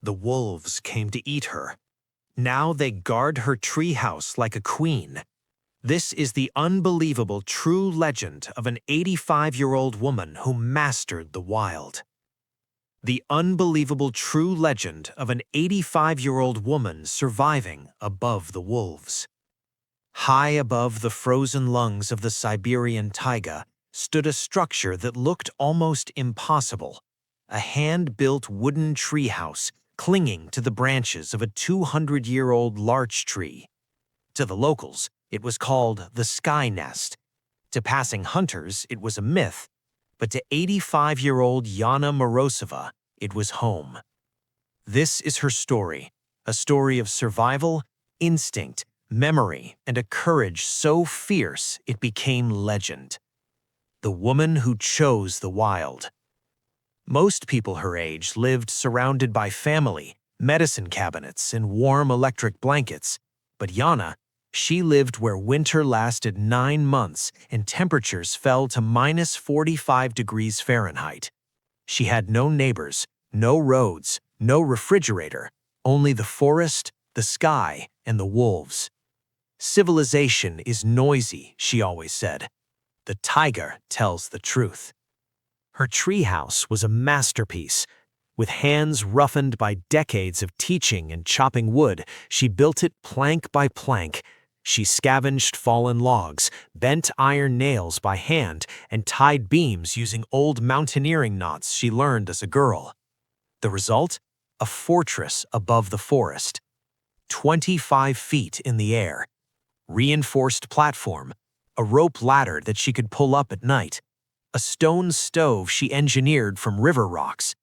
the wolves came to eat her. Now they guard her treehouse like a queen. This is the unbelievable true legend of an 85-year-old woman who mastered the wild. The unbelievable true legend of an 85-year-old woman surviving above the wolves. High above the frozen lungs of the Siberian taiga stood a structure that looked almost impossible, a hand-built wooden treehouse clinging to the branches of a 200-year-old larch tree. To the locals, it was called the Sky Nest. To passing hunters, it was a myth, but to 85-year-old Yana Morozova, it was home. This is her story, a story of survival, instinct, memory, and a courage so fierce it became legend. The woman who chose the wild. Most people her age lived surrounded by family, medicine cabinets, and warm electric blankets, but Yana, she lived where winter lasted 9 months and temperatures fell to -45 degrees Fahrenheit. She had no neighbors, no roads, no refrigerator, only the forest, the sky, and the wolves. Civilization is noisy, she always said. The taiga tells the truth. Her treehouse was a masterpiece. With hands roughened by decades of teaching and chopping wood, she built it plank by plank. She scavenged fallen logs, bent iron nails by hand, and tied beams using old mountaineering knots she learned as a girl. The result? A fortress above the forest. 25 feet in the air. Reinforced platform, a rope ladder that she could pull up at night, a stone stove she engineered from river rocks,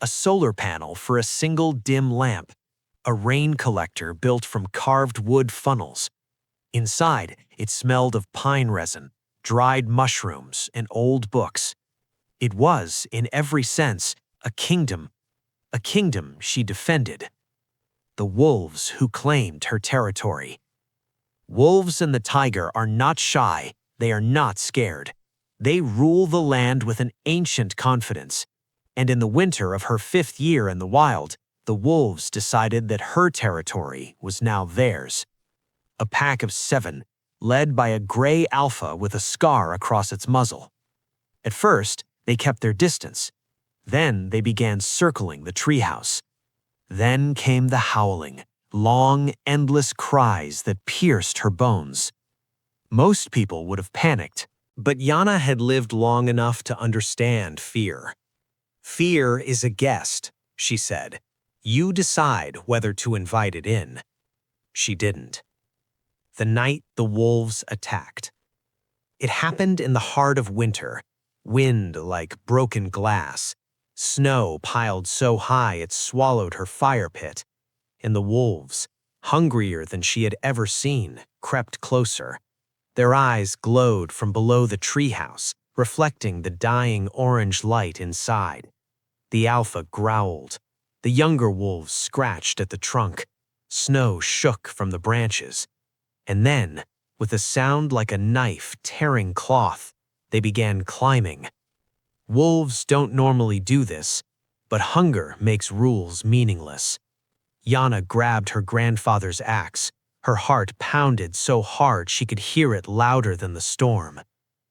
a solar panel for a single dim lamp, a rain collector built from carved wood funnels. Inside, it smelled of pine resin, dried mushrooms, and old books. It was, in every sense, a kingdom she defended. The wolves who claimed her territory. Wolves and the tiger are not shy, they are not scared. They rule the land with an ancient confidence. And in the winter of her 5th year in the wild, the wolves decided that her territory was now theirs. A pack of 7, led by a gray alpha with a scar across its muzzle. At first, they kept their distance. Then they began circling the treehouse. Then came the howling, long, endless cries that pierced her bones. Most people would have panicked, but Yana had lived long enough to understand fear. Fear is a guest, she said. You decide whether to invite it in. She didn't. The night the wolves attacked. It happened in the heart of winter, wind like broken glass, snow piled so high it swallowed her fire pit, and the wolves, hungrier than she had ever seen, crept closer. Their eyes glowed from below the treehouse, reflecting the dying orange light inside. The alpha growled. The younger wolves scratched at the trunk. Snow shook from the branches. And then, with a sound like a knife tearing cloth, they began climbing. Wolves don't normally do this, but hunger makes rules meaningless. Yana grabbed her grandfather's axe. Her heart pounded so hard she could hear it louder than the storm.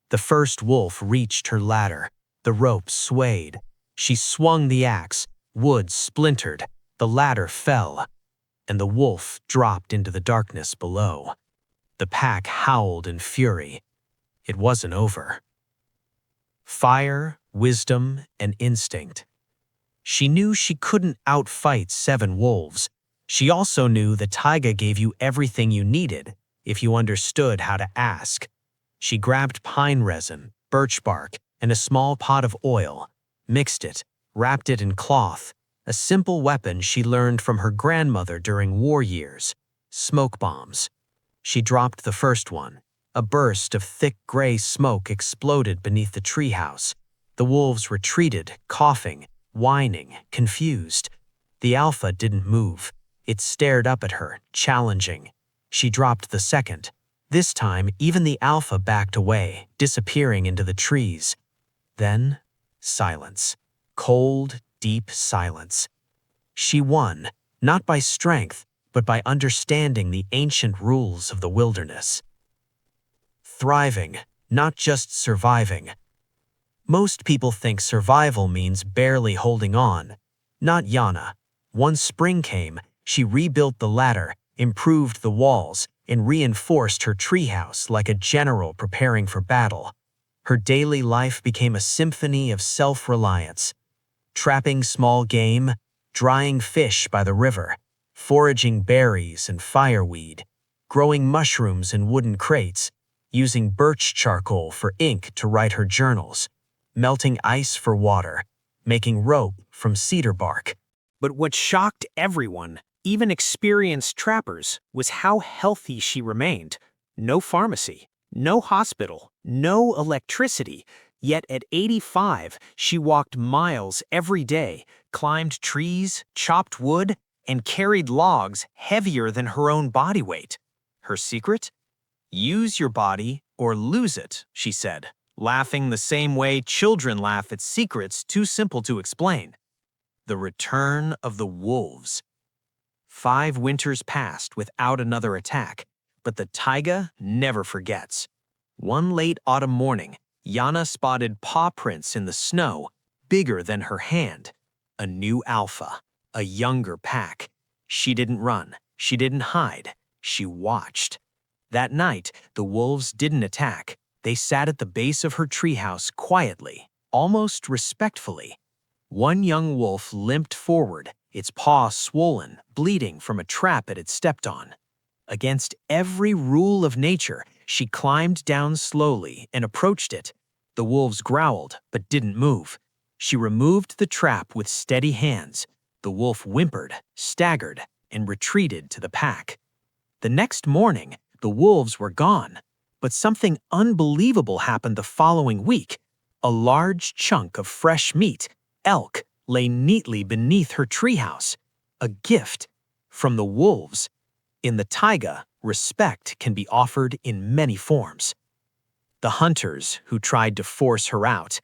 The first wolf reached her ladder. The rope swayed. She swung the axe. Wood splintered. The ladder fell. And the wolf dropped into the darkness below. The pack howled in fury. It wasn't over. Fire, wisdom, and instinct. She knew she couldn't outfight 7 wolves. She also knew the taiga gave you everything you needed if you understood how to ask. She grabbed pine resin, birch bark, and a small pot of oil, mixed it, wrapped it in cloth, a simple weapon she learned from her grandmother during war years, smoke bombs. She dropped the first one. A burst of thick gray smoke exploded beneath the treehouse. The wolves retreated, coughing, whining, confused. The alpha didn't move. It stared up at her, challenging. She dropped the second. This time, even the alpha backed away, disappearing into the trees. Then, silence. Cold, deep silence. She won, not by strength, but by understanding the ancient rules of the wilderness. Thriving, not just surviving. Most people think survival means barely holding on. Not Yana. Once spring came, she rebuilt the ladder, improved the walls, and reinforced her treehouse like a general preparing for battle. Her daily life became a symphony of self-reliance. Trapping small game, drying fish by the river, foraging berries and fireweed, growing mushrooms in wooden crates, using birch charcoal for ink to write her journals, melting ice for water, making rope from cedar bark. But what shocked everyone, even experienced trappers, was how healthy she remained. No pharmacy, no hospital, no electricity. Yet at 85, she walked miles every day, climbed trees, chopped wood, and carried logs heavier than her own body weight. Her secret? Use your body or lose it, she said, laughing the same way children laugh at secrets too simple to explain. The return of the wolves. 5 winters passed without another attack, but the taiga never forgets. One late autumn morning, Yana spotted paw prints in the snow, bigger than her hand. A new alpha, a younger pack. She didn't run, she didn't hide, she watched. That night, the wolves didn't attack. They sat at the base of her treehouse quietly, almost respectfully. One young wolf limped forward, its paw swollen, bleeding from a trap it had stepped on. Against every rule of nature, she climbed down slowly and approached it. The wolves growled, but didn't move. She removed the trap with steady hands. The wolf whimpered, staggered, and retreated to the pack. The next morning, the wolves were gone, but something unbelievable happened the following week. A large chunk of fresh meat, elk, lay neatly beneath her treehouse. A gift from the wolves. In the taiga, respect can be offered in many forms. The hunters who tried to force her out.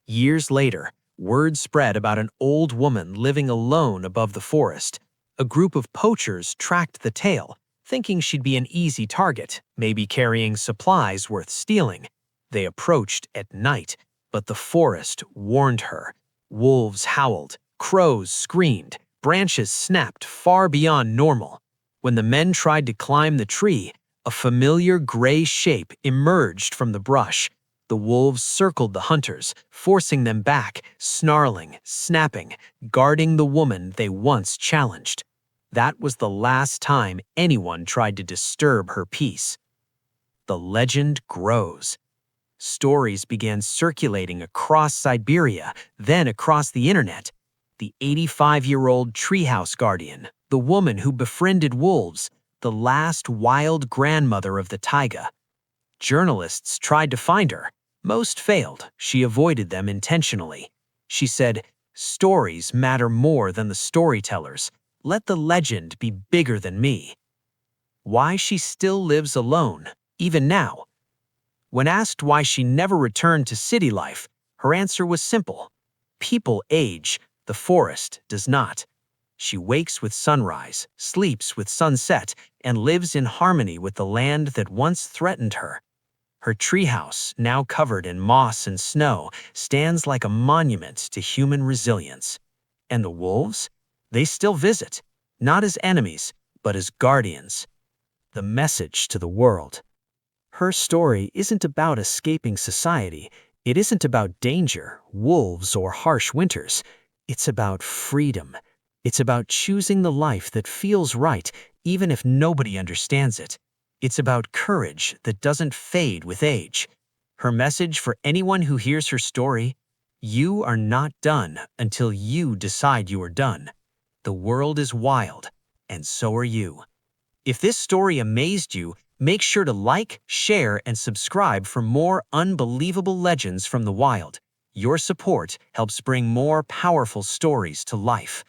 Years later, word spread about an old woman living alone above the forest. A group of poachers tracked the tale, thinking she'd be an easy target, maybe carrying supplies worth stealing. They approached at night, but the forest warned her. Wolves howled, crows screamed, branches snapped far beyond normal. When the men tried to climb the tree, a familiar gray shape emerged from the brush. The wolves circled the hunters, forcing them back, snarling, snapping, guarding the woman they once challenged. That was the last time anyone tried to disturb her peace. The legend grows. Stories began circulating across Siberia, then across the internet. The 85-year-old treehouse guardian, the woman who befriended wolves, the last wild grandmother of the taiga. Journalists tried to find her. Most failed. She avoided them intentionally. She said, "Stories matter more than the storytellers. Let the legend be bigger than me." Why she still lives alone, even now. When asked why she never returned to city life, her answer was simple. People age, the forest does not. She wakes with sunrise, sleeps with sunset, and lives in harmony with the land that once threatened her. Her treehouse, now covered in moss and snow, stands like a monument to human resilience. And the wolves? They still visit, not as enemies, but as guardians. The message to the world. Her story isn't about escaping society. It isn't about danger, wolves, or harsh winters. It's about freedom. It's about choosing the life that feels right, even if nobody understands it. It's about courage that doesn't fade with age. Her message for anyone who hears her story: you are not done until you decide you are done. The world is wild, and so are you. If this story amazed you, make sure to like, share, and subscribe for more unbelievable legends from the wild. Your support helps bring more powerful stories to life.